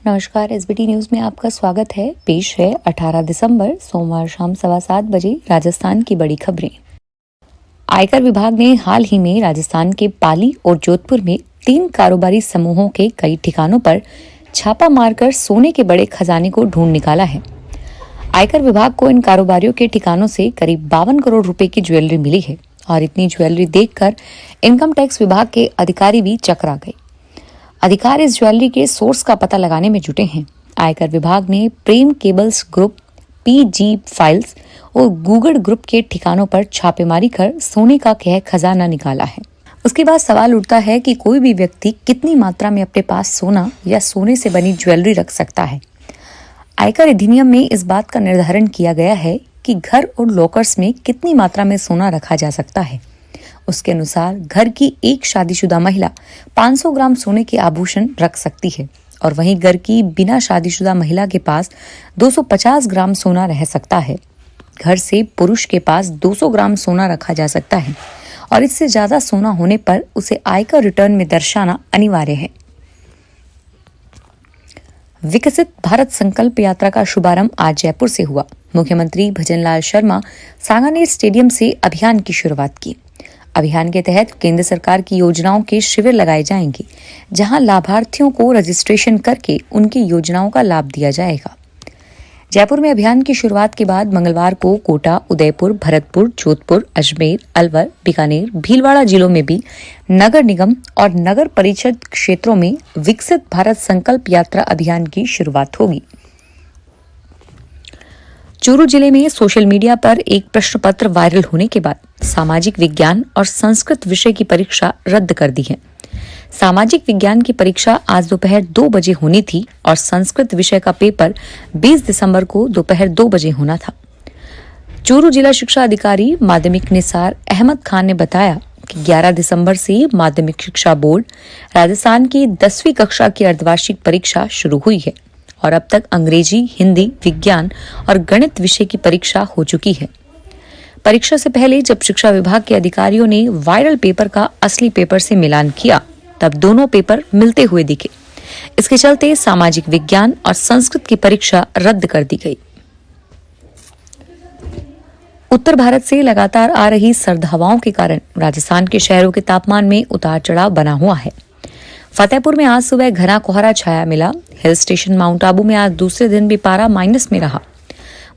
नमस्कार, SBT news में आपका स्वागत है। पेश है 18 दिसंबर सोमवार शाम 7:15 बजे राजस्थान की बड़ी खबरें। आयकर विभाग ने हाल ही में राजस्थान के पाली और जोधपुर में 3 कारोबारी समूहों के कई ठिकानों पर छापा मारकर सोने के बड़े खजाने को ढूंढ निकाला है। आयकर विभाग को इन कारोबारियों के ठिकानों से करीब 52 करोड़ रुपए की ज्वेलरी मिली है और इतनी ज्वेलरी देखकर इनकम टैक्स विभाग के अधिकारी भी चकरा गए। अधिकारी इस ज्वेलरी के सोर्स का पता लगाने में जुटे हैं। आयकर विभाग ने प्रेम केबल्स ग्रुप, पीजी फाइल्स और गूगल ग्रुप के ठिकानों पर छापेमारी कर सोने का खजाना निकाला है। उसके बाद सवाल उठता है कि कोई भी व्यक्ति कितनी मात्रा में अपने पास सोना या सोने से बनी ज्वेलरी रख सकता है। आयकर अधिनियम में इस बात का निर्धारण किया गया है कि घर और लॉकर्स में कितनी मात्रा में सोना रखा जा सकता है। उसके अनुसार घर की एक शादीशुदा महिला 500 ग्राम सोने के आभूषण रख सकती है और वहीं घर की बिना शादीशुदा महिला के पास 250 ग्राम सोना रह सकता है। घर से पुरुष के पास 200 ग्राम सोना रखा जा सकता है और इससे ज्यादा सोना होने पर उसे आयकर रिटर्न में दर्शाना अनिवार्य है। विकसित भारत संकल्प यात्रा का शुभारंभ आज जयपुर से हुआ। मुख्यमंत्री भजनलाल शर्मा सांगानेर स्टेडियम से अभियान की शुरुआत की। अभियान के तहत केंद्र सरकार की योजनाओं के शिविर लगाए जाएंगे, जहां लाभार्थियों को रजिस्ट्रेशन करके उनकी योजनाओं का लाभ दिया जाएगा। जयपुर में अभियान की शुरुआत के बाद मंगलवार को कोटा, उदयपुर, भरतपुर, जोधपुर, अजमेर, अलवर, बीकानेर, भीलवाड़ा जिलों में भी नगर निगम और नगर परिषद क्षेत्रों में विकसित भारत संकल्प यात्रा अभियान की शुरुआत होगी। चूरू जिले में सोशल मीडिया पर एक प्रश्न पत्र वायरल होने के बाद सामाजिक विज्ञान और संस्कृत विषय की परीक्षा रद्द कर दी है। सामाजिक विज्ञान की परीक्षा आज दोपहर 2 बजे होनी थी और संस्कृत विषय का पेपर 20 दिसंबर को दोपहर 2 बजे होना था। चूरू जिला शिक्षा अधिकारी माध्यमिक निसार अहमद खान ने बताया कि 11 दिसंबर से माध्यमिक शिक्षा बोर्ड राजस्थान की 10वीं कक्षा की अर्धवार्षिक परीक्षा शुरू हुई है और अब तक अंग्रेजी, हिंदी, विज्ञान और गणित विषय की परीक्षा हो चुकी है। परीक्षा से पहले जब शिक्षा विभाग के अधिकारियों ने वायरल पेपर का असली पेपर से मिलान किया, तब दोनों पेपर मिलते हुए दिखे। इसके चलते सामाजिक विज्ञान और संस्कृत की परीक्षा रद्द कर दी गई। उत्तर भारत से लगातार आ रही सर्द हवाओं के कारण राजस्थान के शहरों के तापमान में उतार चढ़ाव बना हुआ है। फतेहपुर में आज सुबह घना कोहरा छाया मिला। हिल स्टेशन माउंट आबू में आज दूसरे दिन भी पारा माइनस में रहा।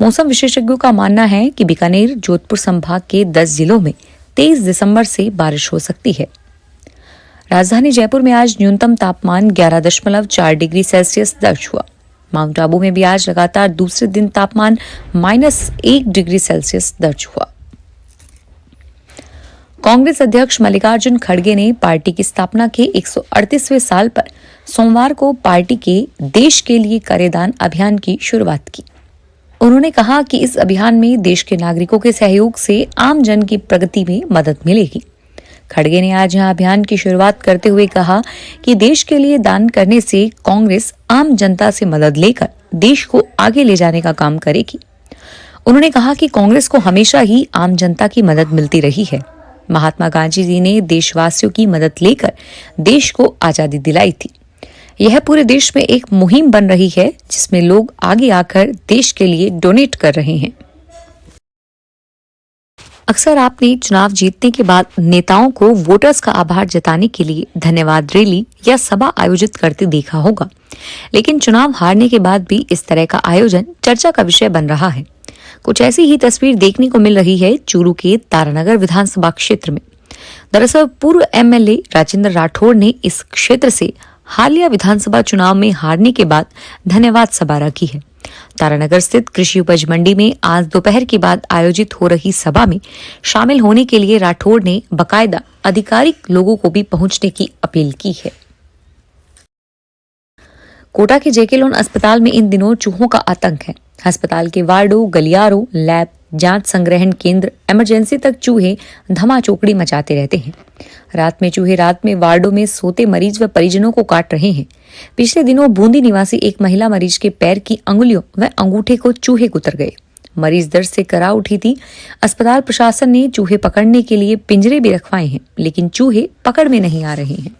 मौसम विशेषज्ञों का मानना है कि बीकानेर, जोधपुर संभाग के 10 जिलों में 23 दिसंबर से बारिश हो सकती है। राजधानी जयपुर में आज न्यूनतम तापमान 11.4 डिग्री सेल्सियस दर्ज हुआ। माउंट आबू में भी आज लगातार दूसरे दिन तापमान -1 डिग्री सेल्सियस दर्ज हुआ। कांग्रेस अध्यक्ष मल्लिकार्जुन खड़गे ने पार्टी की स्थापना के 138वें साल पर सोमवार को पार्टी के देश के लिए करेदान अभियान की शुरुआत की। उन्होंने कहा कि इस अभियान में देश के नागरिकों के सहयोग से आम जन की प्रगति में मदद मिलेगी। खड़गे ने आज यहां अभियान की शुरुआत करते हुए कहा कि देश के लिए दान करने से कांग्रेस आम जनता से मदद लेकर देश को आगे ले जाने का काम करेगी। उन्होंने कहा कि कांग्रेस को हमेशा ही आम जनता की मदद मिलती रही है। महात्मा गांधी जी ने देशवासियों की मदद लेकर देश को आजादी दिलाई थी। यह पूरे देश में एक मुहिम बन रही है, जिसमें लोग आगे आकर देश के लिए डोनेट कर रहे हैं। अक्सर आपने चुनाव जीतने के बाद नेताओं को वोटर्स का आभार जताने के लिए धन्यवाद रैली या सभा आयोजित करते देखा होगा, लेकिन चुनाव हारने के बाद भी इस तरह का आयोजन चर्चा का विषय बन रहा है। कुछ ऐसी ही तस्वीर देखने को मिल रही है चूरू के तारानगर विधानसभा क्षेत्र में। दरअसल पूर्व एमएलए राजेंद्र राठौड़ ने इस क्षेत्र से हालिया विधानसभा चुनाव में हारने के बाद धन्यवाद सभा रखी है। तारानगर स्थित कृषि उपज मंडी में आज दोपहर के बाद आयोजित हो रही सभा में शामिल होने के लिए राठौड़ ने बाकायदा आधिकारिक लोगों को भी पहुंचने की अपील की है। कोटा के जेके लोन अस्पताल में इन दिनों चूहों का आतंक है। अस्पताल के वार्डों, गलियारों, लैब, जांच संग्रहण केंद्र, इमरजेंसी तक चूहे धमाचौकड़ी मचाते रहते हैं। रात में वार्डों में सोते मरीज व परिजनों को काट रहे हैं। पिछले दिनों बूंदी निवासी एक महिला मरीज के पैर की अंगुलियों व अंगूठे को चूहे कुतर गए। मरीज दर्द से करा उठी थी। अस्पताल प्रशासन ने चूहे पकड़ने के लिए पिंजरे भी रखवाए हैं, लेकिन चूहे पकड़ में नहीं आ रहे हैं।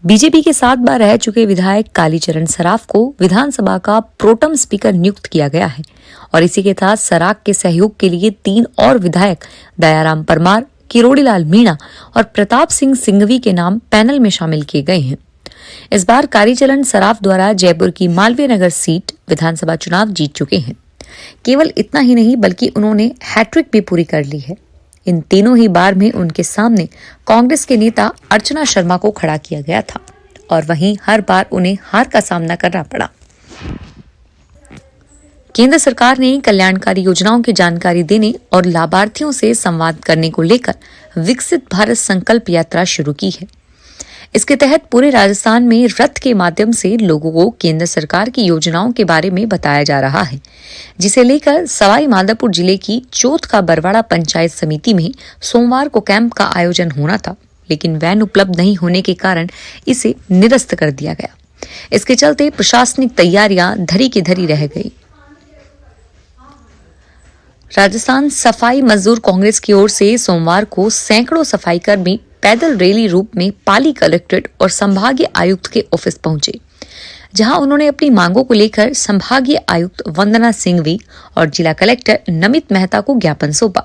बीजेपी के 7 बार रह चुके विधायक कालीचरण सराफ को विधानसभा का प्रोटम स्पीकर नियुक्त किया गया है और इसी के साथ सराफ के सहयोग के लिए 3 और विधायक दयाराम परमार, किरोड़ीलाल मीणा और प्रताप सिंह सिंघवी के नाम पैनल में शामिल किए गए हैं। इस बार कालीचरण सराफ द्वारा जयपुर की मालवीय नगर सीट विधानसभा चुनाव जीत चुके हैं। केवल इतना ही नहीं बल्कि उन्होंने हैट्रिक भी पूरी कर ली है। इन तीनों ही बार में उनके सामने कांग्रेस के नेता अर्चना शर्मा को खड़ा किया गया था और वहीं हर बार उन्हें हार का सामना करना पड़ा। केंद्र सरकार ने कल्याणकारी योजनाओं की जानकारी देने और लाभार्थियों से संवाद करने को लेकर विकसित भारत संकल्प यात्रा शुरू की है। इसके तहत पूरे राजस्थान में रथ के माध्यम से लोगों को केंद्र सरकार की योजनाओं के बारे में बताया जा रहा है, जिसे लेकर सवाई माधोपुर जिले की चौथ का बरवाड़ा पंचायत समिति में सोमवार को कैंप का आयोजन होना था, लेकिन वैन उपलब्ध नहीं होने के कारण इसे निरस्त कर दिया गया। इसके चलते प्रशासनिक तैयारियां धरी की धरी रह गई। राजस्थान सफाई मजदूर कांग्रेस की ओर से सोमवार को सैकड़ों सफाई कर्मी पैदल रैली रूप में पाली कलेक्ट्रेट और संभागीय आयुक्त के ऑफिस पहुंचे, जहां उन्होंने अपनी मांगों को लेकर संभागीय आयुक्त वंदना सिंघवी और जिला कलेक्टर नमित मेहता को ज्ञापन सौंपा।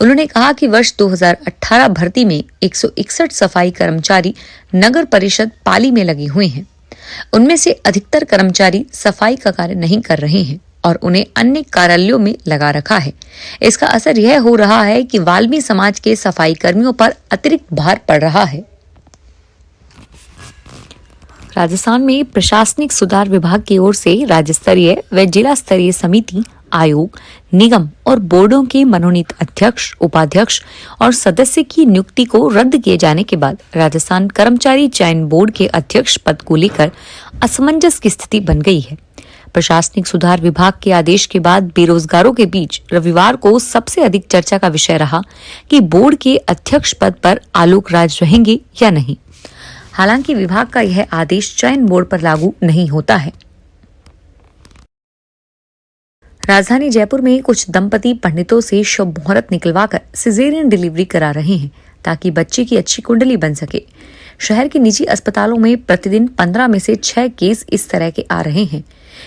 उन्होंने कहा कि वर्ष 2018 भर्ती में 161 सफाई कर्मचारी नगर परिषद पाली में लगे हुए हैं। उनमें से अधिकतर कर्मचारी सफाई का कार्य नहीं कर रहे हैं और उन्हें अन्य कार्यालयों में लगा रखा है। इसका असर यह हो रहा है कि वाल्मीकि समाज के सफाई कर्मियों पर अतिरिक्त भार पड़ रहा है। राजस्थान में प्रशासनिक सुधार विभाग की ओर से राज्य स्तरीय व जिला स्तरीय समिति, आयोग, निगम और बोर्डों के मनोनीत अध्यक्ष, उपाध्यक्ष और सदस्य की नियुक्ति को रद्द किए जाने के बाद राजस्थान कर्मचारी चयन बोर्ड के अध्यक्ष पद को लेकर असमंजस की स्थिति बन गई है। प्रशासनिक सुधार विभाग के आदेश के बाद बेरोजगारों के बीच रविवार को सबसे अधिक चर्चा का विषय रहा कि बोर्ड के अध्यक्ष पद पर आलोक राज रहेंगे या नहीं। हालांकि विभाग का यह आदेश चयन बोर्ड पर लागू नहीं होता है। राजधानी जयपुर में कुछ दंपति पंडितों से शुभ मुहूर्त निकलवाकर सिजेरियन डिलीवरी करा रहे हैं ताकि बच्चे की अच्छी कुंडली बन सके। शहर के निजी अस्पतालों में प्रतिदिन 15 में से 6 केस इस तरह के आ रहे हैं।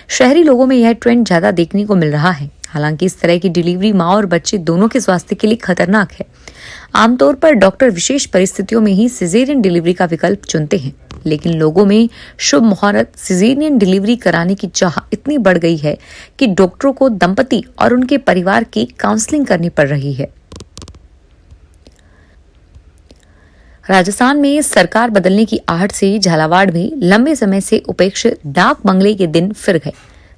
शहरी लोगों में यह ट्रेंड ज्यादा देखने को मिल रहा है। हालांकि इस तरह की डिलीवरी मां और बच्चे दोनों के स्वास्थ्य के लिए खतरनाक है। आमतौर पर डॉक्टर विशेष परिस्थितियों में ही सिजेरियन डिलीवरी का विकल्प चुनते हैं, लेकिन लोगों में शुभ मुहूर्त सिजेरियन डिलीवरी कराने की चाह इतनी बढ़ गई है कि डॉक्टरों को दंपति और उनके परिवार की काउंसलिंग करनी पड़ रही है। राजस्थान में सरकार बदलने की आहट से झालावाड़ में लंबे समय से उपेक्षित डाक बंगले के दिन फिर गए।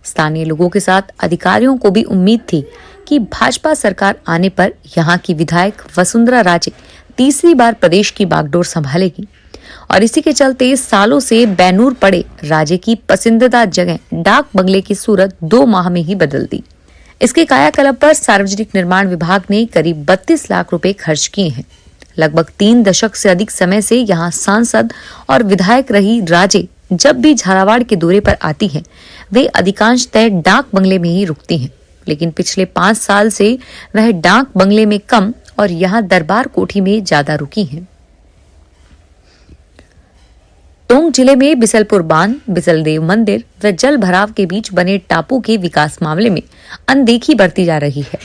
स्थानीय लोगों के साथ अधिकारियों को भी उम्मीद थी कि भाजपा सरकार आने पर यहां की विधायक वसुंधरा राजे तीसरी बार प्रदेश की बागडोर संभालेगी और इसी के चलते सालों से बैनूर पड़े राजे की पसंदीदा जगह डाक बंगले की सूरत 2 माह में ही बदल दी। इसके कायाकल्प पर सार्वजनिक निर्माण विभाग ने करीब 32 लाख रुपए खर्च किए हैं। लगभग 3 दशक से अधिक समय से यहाँ सांसद और विधायक रही राजे जब भी झालावाड़ के दौरे पर आती हैं, वे अधिकांशतः डाक बंगले में ही रुकती हैं। लेकिन पिछले 5 साल से वह डाक बंगले में कम और यहाँ दरबार कोठी में ज्यादा रुकी हैं। टोंक जिले में बिसलपुर बांध, बिसलदेव मंदिर व जल भराव के बीच बने टापू के विकास मामले में अनदेखी बढ़ती जा रही है।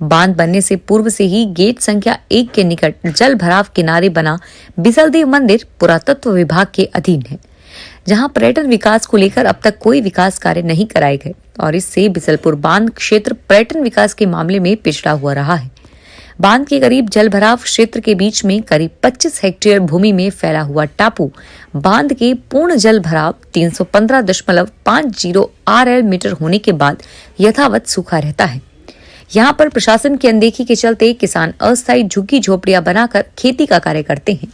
बांध बनने से पूर्व से ही गेट संख्या 1 के निकट जल भराव किनारे बना बिसलदेव मंदिर पुरातत्व विभाग के अधीन है, जहां पर्यटन विकास को लेकर अब तक कोई विकास कार्य नहीं कराए गए और इससे बिसलपुर बांध क्षेत्र पर्यटन विकास के मामले में पिछड़ा हुआ रहा है। बांध के करीब जल भराव क्षेत्र के बीच में करीब 25 हेक्टेयर भूमि में फैला हुआ टापू बांध के पूर्ण जल भराव 315.50 RL मीटर होने के बाद यथावत सूखा रहता है। यहाँ पर प्रशासन की अनदेखी के चलते किसान अस्थायी झुग्गी झोपड़ियां बनाकर खेती का कार्य करते हैं।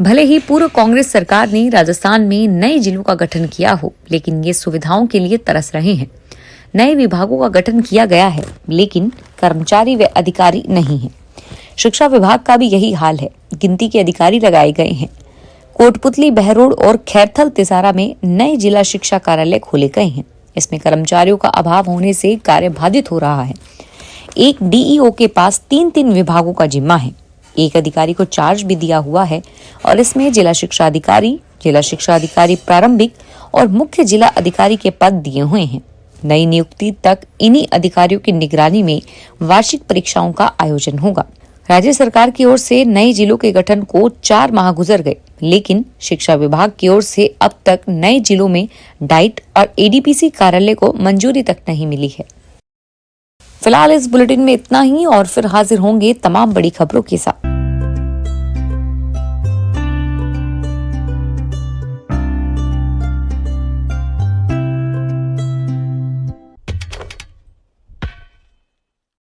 भले ही पूर्व कांग्रेस सरकार ने राजस्थान में नए जिलों का गठन किया हो, लेकिन ये सुविधाओं के लिए तरस रहे हैं। नए विभागों का गठन किया गया है, लेकिन कर्मचारी व अधिकारी नहीं है। शिक्षा विभाग का भी यही हाल है। गिनती के अधिकारी लगाए गए हैं। कोटपुतली, बहरोड और खैरथल, तिसारा में नए जिला शिक्षा कार्यालय खोले गए हैं। इसमें कर्मचारियों का अभाव होने से कार्य बाधित हो रहा है। एक DEO के पास 3 विभागों का जिम्मा है। एक अधिकारी को चार्ज भी दिया हुआ है और इसमें जिला शिक्षा अधिकारी प्रारंभिक और मुख्य जिला अधिकारी के पद दिए हुए हैं। नई नियुक्ति तक इन्हीं अधिकारियों की निगरानी में वार्षिक परीक्षाओं का आयोजन होगा। राज्य सरकार की ओर से नए जिलों के गठन को 4 माह गुजर गए, लेकिन शिक्षा विभाग की ओर से अब तक नए जिलों में डाइट और एडीपीसी कार्यालय को मंजूरी तक नहीं मिली है। फिलहाल इस बुलेटिन में इतना ही और फिर हाजिर होंगे तमाम बड़ी खबरों के साथ।